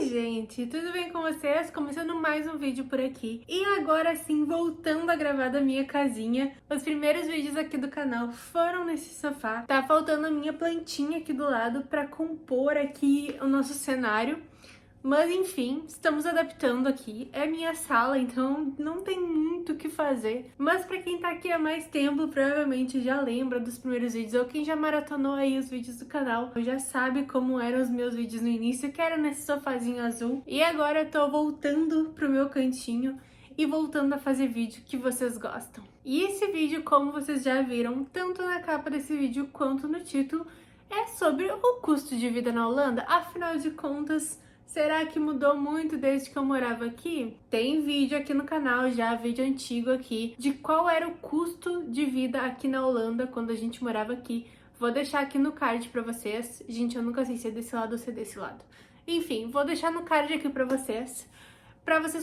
gente, tudo bem com vocês? Começando mais um vídeo por aqui. E agora sim, voltando a gravar da minha casinha. Os primeiros vídeos aqui do canal foram nesse sofá. Tá faltando a minha plantinha aqui do lado pra compor aqui o nosso cenário. Mas enfim, estamos adaptando aqui. É minha sala, então não tem muito o que fazer. Mas pra quem tá aqui há mais tempo, provavelmente já lembra dos primeiros vídeos, ou quem já maratonou aí os vídeos do canal, já sabe como eram os meus vídeos no início, que era nesse sofazinho azul. E agora eu tô voltando pro meu cantinho e voltando a fazer vídeo que vocês gostam. E esse vídeo, como vocês já viram, tanto na capa desse vídeo quanto no título, é sobre o custo de vida na Holanda. Afinal de contas, será que mudou muito desde que eu morava aqui? Tem vídeo aqui no canal já, vídeo antigo aqui, de qual era o custo de vida aqui na Holanda quando a gente morava aqui. Vou deixar aqui no card pra vocês. Gente, eu nunca sei se é desse lado ou se é desse lado. Enfim, vou deixar no card aqui pra vocês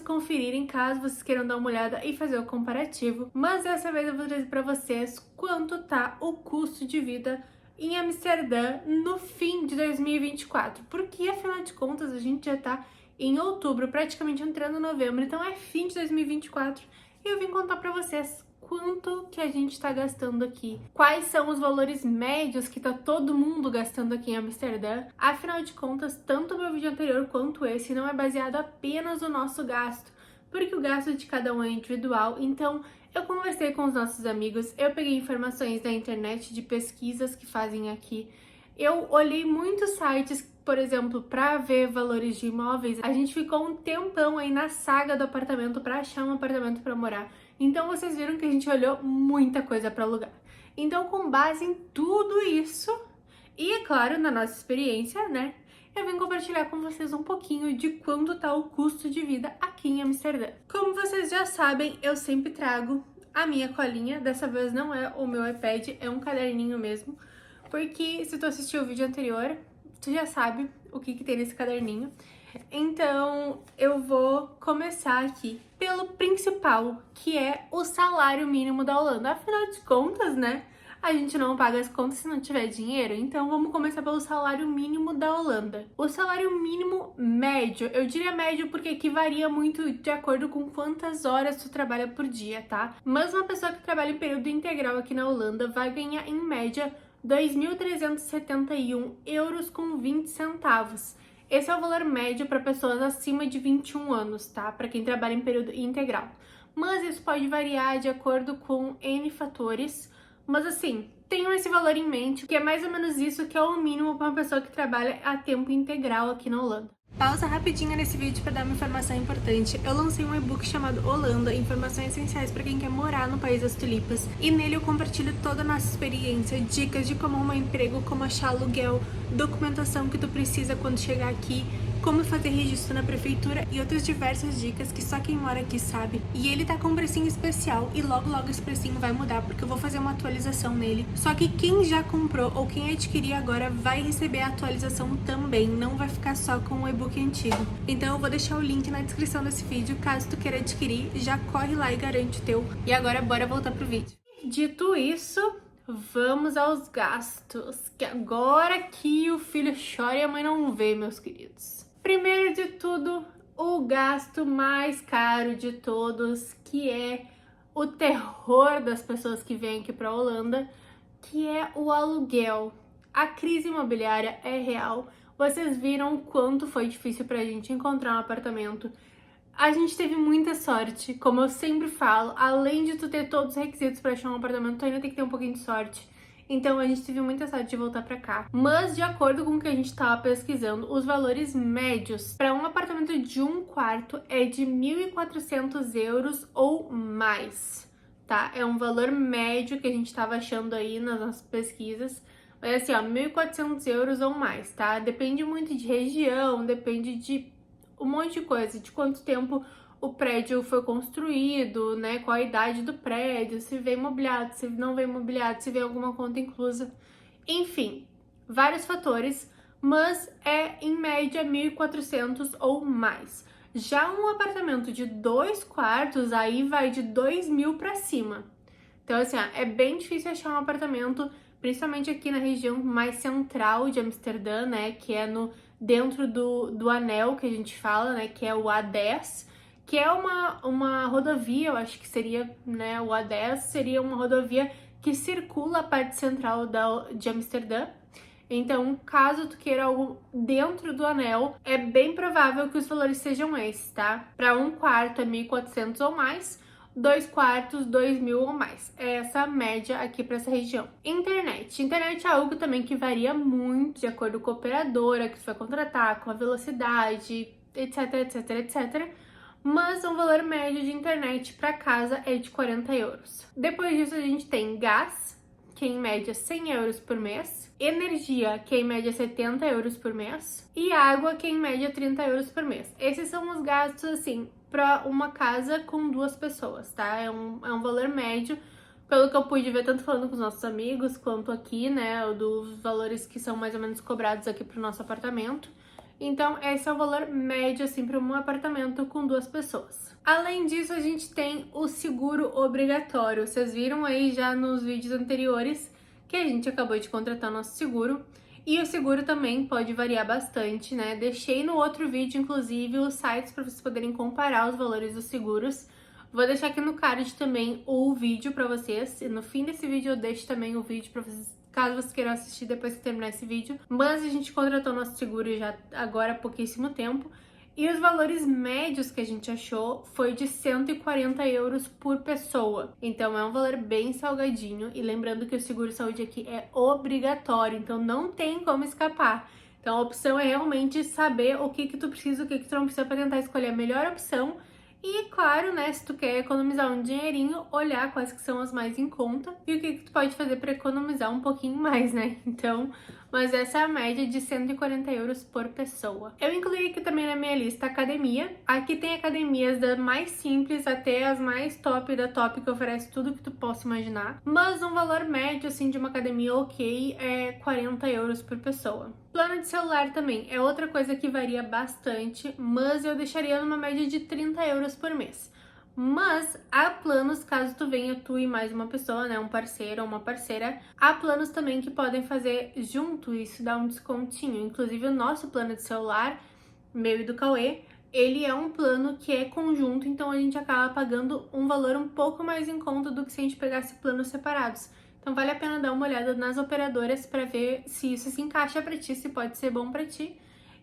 conferirem, caso vocês queiram dar uma olhada e fazer o comparativo. Mas dessa vez eu vou trazer pra vocês quanto tá o custo de vida em Amsterdã no fim de 2024, porque afinal de contas a gente já tá em outubro, praticamente entrando em novembro, então é fim de 2024 e eu vim contar pra vocês quanto que a gente tá gastando aqui, quais são os valores médios que tá todo mundo gastando aqui em Amsterdã. Afinal de contas, tanto o meu vídeo anterior quanto esse não é baseado apenas no nosso gasto, porque o gasto de cada um é individual. Então eu conversei com os nossos amigos, eu peguei informações da internet de pesquisas que fazem aqui, eu olhei muitos sites, por exemplo, para ver valores de imóveis. A gente ficou um tempão aí na saga do apartamento para achar um apartamento para morar. Então vocês viram que a gente olhou muita coisa para alugar. Então, com base em tudo isso, e é claro, na nossa experiência, né, eu vim compartilhar com vocês um pouquinho de quanto tá o custo de vida aqui em Amsterdã. Como vocês já sabem, eu sempre trago a minha colinha. Dessa vez não é o meu iPad, é um caderninho mesmo, porque se tu assistiu o vídeo anterior, tu já sabe o que tem nesse caderninho. Então eu vou começar aqui pelo principal, que é o salário mínimo da Holanda. Afinal de contas, né, a gente não paga as contas se não tiver dinheiro, então vamos começar pelo salário mínimo da Holanda. O salário mínimo médio, eu diria médio porque aqui varia muito de acordo com quantas horas tu trabalha por dia, tá? Mas uma pessoa que trabalha em período integral aqui na Holanda vai ganhar em média 2.371 euros com 20 centavos. Esse é o valor médio para pessoas acima de 21 anos, tá? Para quem trabalha em período integral. Mas isso pode variar de acordo com N fatores. Mas assim, tenham esse valor em mente, que é mais ou menos isso que é o mínimo para uma pessoa que trabalha a tempo integral aqui na Holanda. Pausa rapidinho nesse vídeo para dar uma informação importante. Eu lancei um e-book chamado Holanda, Informações Essenciais para quem quer morar no País das Tulipas. E nele eu compartilho toda a nossa experiência, dicas de como arrumar emprego, como achar aluguel, documentação que tu precisa quando chegar aqui, como fazer registro na prefeitura e outras diversas dicas que só quem mora aqui sabe. E ele tá com um precinho especial e logo esse precinho vai mudar, porque eu vou fazer uma atualização nele. Só que quem já comprou ou quem adquirir agora vai receber a atualização também, não vai ficar só com o e-book antigo. Então eu vou deixar o link na descrição desse vídeo, caso tu queira adquirir, já corre lá e garante o teu. E agora bora voltar pro vídeo. Dito isso, vamos aos gastos, que agora que o filho chora e a mãe não vê, meus queridos. Primeiro de tudo, o gasto mais caro de todos, que é o terror das pessoas que vêm aqui para a Holanda, que é o aluguel. A crise imobiliária é real. Vocês viram o quanto foi difícil para a gente encontrar um apartamento. A gente teve muita sorte, como eu sempre falo, além de tu ter todos os requisitos para achar um apartamento, tu ainda tem que ter um pouquinho de sorte. Então a gente teve muita sorte de voltar pra cá. Mas de acordo com o que a gente tava pesquisando, os valores médios para um apartamento de um quarto é de 1.400 euros ou mais, tá? É um valor médio que a gente tava achando aí nas nossas pesquisas. Mas assim, ó, 1.400 euros ou mais, tá? Depende muito de região, depende de um monte de coisa, de quanto tempo o prédio foi construído, né, qual a idade do prédio, se vem imobiliado, se não vem imobiliado, se vem alguma conta inclusa, enfim, vários fatores, mas é em média 1.400 ou mais. Já um apartamento de 2 quartos, aí vai de 2.000 para cima. Então assim, ó, é bem difícil achar um apartamento, principalmente aqui na região mais central de Amsterdã, né, que é no dentro do anel que a gente fala, né, que é o A10, que é uma rodovia, eu acho que seria, né, o A10 seria uma rodovia que circula a parte central de Amsterdã. Então, caso tu queira algo dentro do anel, é bem provável que os valores sejam esses, tá? Para um quarto é 1.400 ou mais, 2 quartos, 2.000 ou mais. É essa a média aqui para essa região. Internet. Internet é algo também que varia muito de acordo com a operadora que tu vai contratar, com a velocidade, etc, etc, etc. Mas um valor médio de internet para casa é de 40 euros. Depois disso, a gente tem gás, que é em média 100 euros por mês, energia, que é em média 70 euros por mês, e água, que é em média 30 euros por mês. Esses são os gastos, assim, para uma casa com 2 pessoas, tá? É um valor médio, pelo que eu pude ver, tanto falando com os nossos amigos, quanto aqui, né, dos valores que são mais ou menos cobrados aqui pro nosso apartamento. Então, esse é o valor médio, assim, para um apartamento com 2 pessoas. Além disso, a gente tem o seguro obrigatório. Vocês viram aí já nos vídeos anteriores que a gente acabou de contratar nosso seguro. E o seguro também pode variar bastante, né? Deixei no outro vídeo, inclusive, os sites para vocês poderem comparar os valores dos seguros. Vou deixar aqui no card também o vídeo para vocês. E no fim desse vídeo eu deixo também o vídeo para vocês, caso vocês queiram assistir depois que terminar esse vídeo. Mas a gente contratou nosso seguro já agora há pouquíssimo tempo. E os valores médios que a gente achou foi de 140 euros por pessoa. Então é um valor bem salgadinho. E lembrando que o seguro saúde aqui é obrigatório, então não tem como escapar. Então a opção é realmente saber o que tu precisa, o que tu não precisa para tentar escolher a melhor opção. E claro, né, se tu quer economizar um dinheirinho, olhar quais que são as mais em conta e o que tu pode fazer para economizar um pouquinho mais, né? Então, mas essa é a média de 140 euros por pessoa. Eu incluí aqui também na minha lista academia. Aqui tem academias da mais simples até as mais top da top, que oferece tudo que tu possa imaginar. Mas um valor médio, assim, de uma academia ok é 40 euros por pessoa. Plano de celular também é outra coisa que varia bastante, mas eu deixaria numa média de 30 euros por mês. Mas há planos, caso tu venha tu e mais uma pessoa, né, um parceiro ou uma parceira, há planos também que podem fazer junto, isso dá um descontinho. Inclusive o nosso plano de celular, meu e do Cauê, ele é um plano que é conjunto, então a gente acaba pagando um valor um pouco mais em conta do que se a gente pegasse planos separados. Então vale a pena dar uma olhada nas operadoras para ver se isso se encaixa para ti, se pode ser bom para ti.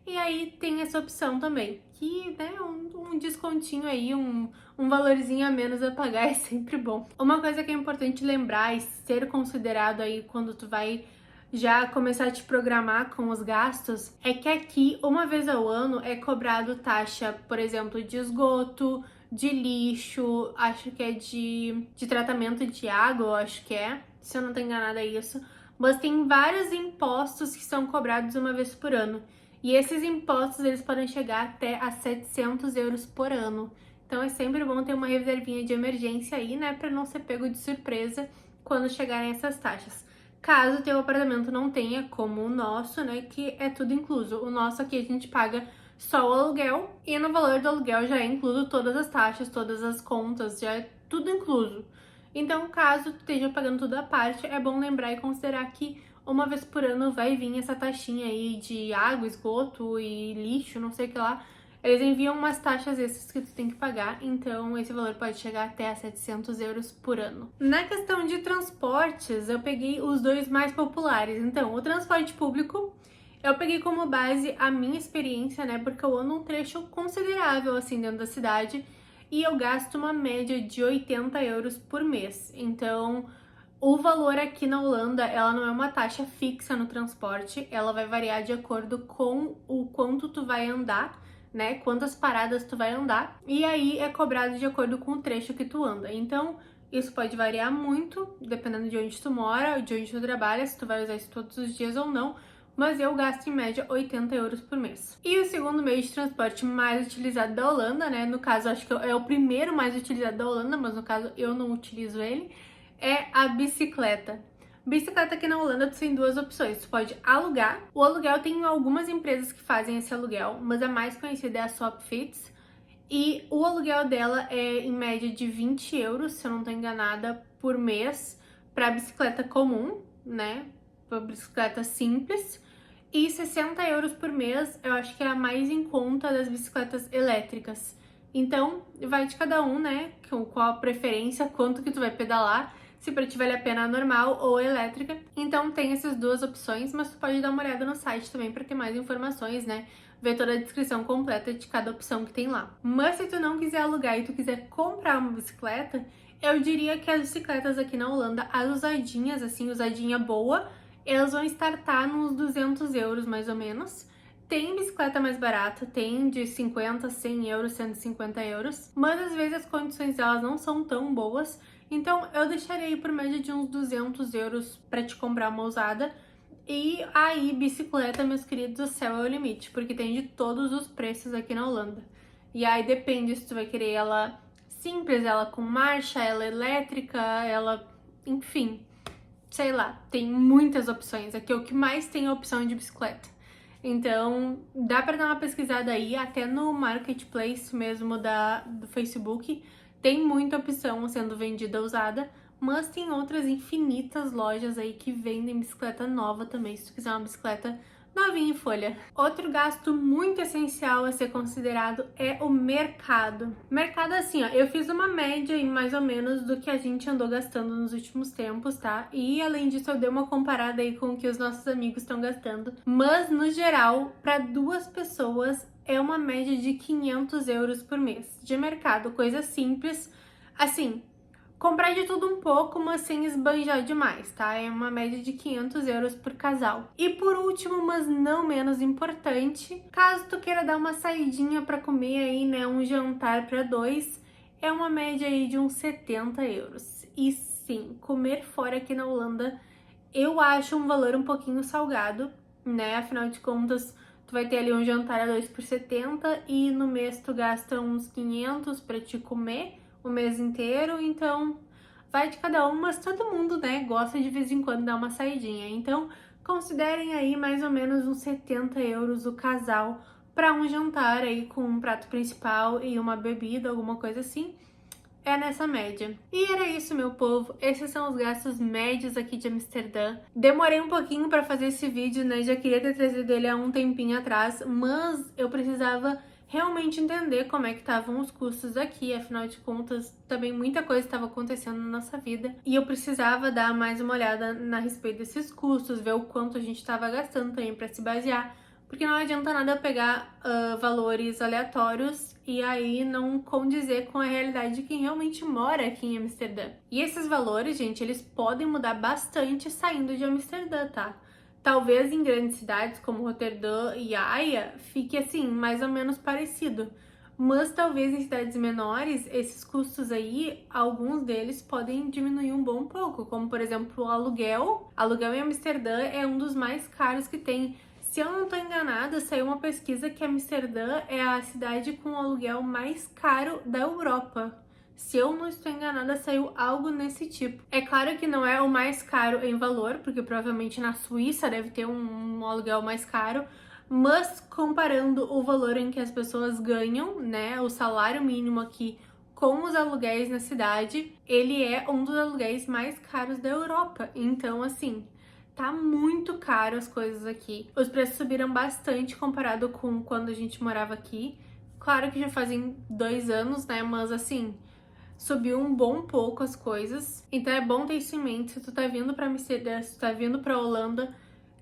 E aí tem essa opção também, que né, um descontinho aí, um valorzinho a menos a pagar é sempre bom. Uma coisa que é importante lembrar e ser considerado aí quando tu vai já começar a te programar com os gastos, é que aqui, uma vez ao ano, é cobrado taxa, por exemplo, de esgoto, de lixo, acho que é de tratamento de água, eu acho que é, se eu não tô enganada é isso. Mas tem vários impostos que são cobrados uma vez por ano. E esses impostos, eles podem chegar até a 700 euros por ano. Então é sempre bom ter uma reservinha de emergência aí, né, para não ser pego de surpresa quando chegarem essas taxas. Caso teu apartamento não tenha, como o nosso, né, que é tudo incluso. O nosso aqui a gente paga só o aluguel e no valor do aluguel já é incluso todas as taxas, todas as contas, já é tudo incluso. Então, caso tu esteja pagando tudo à parte, é bom lembrar e considerar que uma vez por ano vai vir essa taxinha aí de água, esgoto e lixo, não sei o que lá. Eles enviam umas taxas extras que tu tem que pagar, então esse valor pode chegar até a 700 euros por ano. Na questão de transportes, eu peguei os dois mais populares. Então, o transporte público, eu peguei como base a minha experiência, né, porque eu ando um trecho considerável, assim, dentro da cidade, e eu gasto uma média de 80 euros por mês. Então, o valor aqui na Holanda, ela não é uma taxa fixa no transporte, ela vai variar de acordo com o quanto tu vai andar, né? Quantas paradas tu vai andar, e aí é cobrado de acordo com o trecho que tu anda. Então, isso pode variar muito, dependendo de onde tu mora, de onde tu trabalha, se tu vai usar isso todos os dias ou não, mas eu gasto em média 80 euros por mês. E o segundo meio de transporte mais utilizado da Holanda, né? No caso, acho que é o primeiro mais utilizado da Holanda, mas no caso eu não utilizo ele, é a bicicleta. Bicicleta aqui na Holanda tu tem duas opções, tu pode alugar. O aluguel tem algumas empresas que fazem esse aluguel, mas a mais conhecida é a Swapfits. E o aluguel dela é em média de 20 euros, se eu não tô enganada, por mês, para bicicleta comum, né? Para bicicleta simples. E 60 euros por mês, eu acho que é a mais em conta das bicicletas elétricas. Então, vai de cada um, né? Qual a preferência, quanto que tu vai pedalar, se pra ti vale a pena a normal ou a elétrica. Então, tem essas duas opções, mas tu pode dar uma olhada no site também pra ter mais informações, né? Ver toda a descrição completa de cada opção que tem lá. Mas se tu não quiser alugar e tu quiser comprar uma bicicleta, eu diria que as bicicletas aqui na Holanda, as usadinhas, assim, usadinha boa, elas vão startar nos 200 euros mais ou menos. Tem bicicleta mais barata, tem de 50, 100 euros, 150 euros, mas às vezes as condições delas não são tão boas, então eu deixaria aí por média de uns 200 euros para te comprar uma usada. E aí, bicicleta, meus queridos, o céu é o limite, porque tem de todos os preços aqui na Holanda. E aí depende se tu vai querer ela simples, ela com marcha, ela elétrica, ela... enfim, sei lá, tem muitas opções. Aqui é o que mais tem a opção de bicicleta. Então, dá pra dar uma pesquisada aí, até no marketplace mesmo do Facebook, tem muita opção sendo vendida usada, mas tem outras infinitas lojas aí que vendem bicicleta nova também, se tu quiser uma bicicleta novinha em folha. Outro gasto muito essencial a ser considerado é o mercado. Mercado assim, ó, eu fiz uma média aí mais ou menos do que a gente andou gastando nos últimos tempos, tá? E além disso eu dei uma comparada aí com o que os nossos amigos estão gastando. Mas no geral, para duas pessoas é uma média de 500 euros por mês de mercado, coisa simples. Assim, comprar de tudo um pouco, mas sem esbanjar demais, tá? É uma média de 500 euros por casal. E por último, mas não menos importante, caso tu queira dar uma saidinha pra comer aí, né, um jantar pra dois, é uma média aí de uns 70 euros. E sim, comer fora aqui na Holanda, eu acho um valor um pouquinho salgado, né? Afinal de contas, tu vai ter ali um jantar a dois por 70 e no mês tu gasta uns 500 pra te comer o mês inteiro, então vai de cada um, mas todo mundo, né, gosta de vez em quando dar uma saidinha. Então, considerem aí mais ou menos uns 70 euros o casal para um jantar aí com um prato principal e uma bebida, alguma coisa assim. É nessa média. E era isso, meu povo. Esses são os gastos médios aqui de Amsterdã. Demorei um pouquinho para fazer esse vídeo, né? Já queria ter trazido ele há um tempinho atrás, mas eu precisava realmente entender como é que estavam os custos aqui, afinal de contas, também muita coisa estava acontecendo na nossa vida e eu precisava dar mais uma olhada a respeito desses custos, ver o quanto a gente estava gastando também para se basear, porque não adianta nada eu pegar valores aleatórios e aí não condizer com a realidade de quem realmente mora aqui em Amsterdã. E esses valores, gente, eles podem mudar bastante saindo de Amsterdã, tá? Talvez em grandes cidades como Roterdã e Haia fique assim, mais ou menos parecido. Mas talvez em cidades menores, esses custos aí, alguns deles podem diminuir um bom pouco. Como, por exemplo, o aluguel. Aluguel em Amsterdã é um dos mais caros que tem. Se eu não estou enganada, saiu uma pesquisa que Amsterdã é a cidade com o aluguel mais caro da Europa. Se eu não estou enganada, saiu algo nesse tipo. É claro que não é o mais caro em valor, porque provavelmente na Suíça deve ter um aluguel mais caro, mas comparando o valor em que as pessoas ganham, né, o salário mínimo aqui com os aluguéis na cidade, ele é um dos aluguéis mais caros da Europa. Então, assim, tá muito caro as coisas aqui. Os preços subiram bastante comparado com quando a gente morava aqui. Claro que já fazem 2 anos, né, mas assim, subiu um bom pouco as coisas, então é bom ter isso em mente se tu tá vindo pra Amsterdã, se tu tá vindo pra Holanda,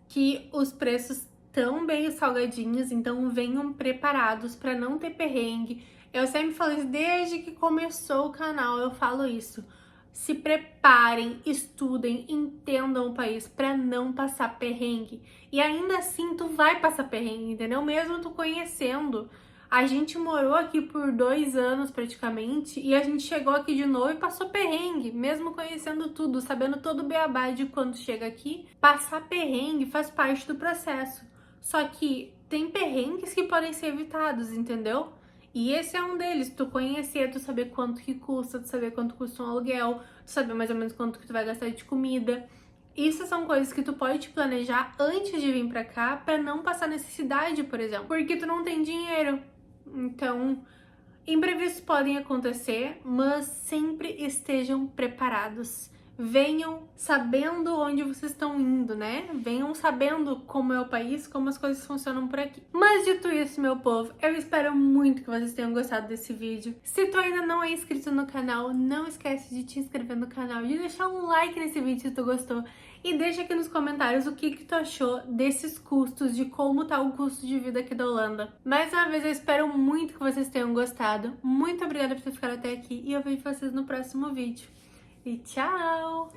que os preços tão bem salgadinhos, então venham preparados pra não ter perrengue. Eu sempre falo isso desde que começou o canal, eu falo isso. Se preparem, estudem, entendam o país pra não passar perrengue. E ainda assim tu vai passar perrengue, entendeu? Mesmo tu conhecendo. A gente morou aqui por 2 anos praticamente e a gente chegou aqui de novo e passou perrengue, mesmo conhecendo tudo, sabendo todo o beabá de quando chega aqui. Passar perrengue faz parte do processo. Só que tem perrengues que podem ser evitados, entendeu? E esse é um deles, tu conhecer, tu saber quanto que custa, tu saber quanto custa um aluguel, tu saber mais ou menos quanto que tu vai gastar de comida. Isso são coisas que tu pode te planejar antes de vir pra cá pra não passar necessidade, por exemplo, porque tu não tem dinheiro. Então, imprevistos podem acontecer, mas sempre estejam preparados. venham sabendo onde vocês estão indo, né? Venham sabendo como é o país, como as coisas funcionam por aqui. Mas dito isso, meu povo, eu espero muito que vocês tenham gostado desse vídeo. Se tu ainda não é inscrito no canal, não esquece de te inscrever no canal, de deixar um like nesse vídeo se tu gostou. E deixa aqui nos comentários o que tu achou desses custos, de como tá o custo de vida aqui da Holanda. Mais uma vez, eu espero muito que vocês tenham gostado. Muito obrigada por ter ficado até aqui e eu vejo vocês no próximo vídeo. E tchau!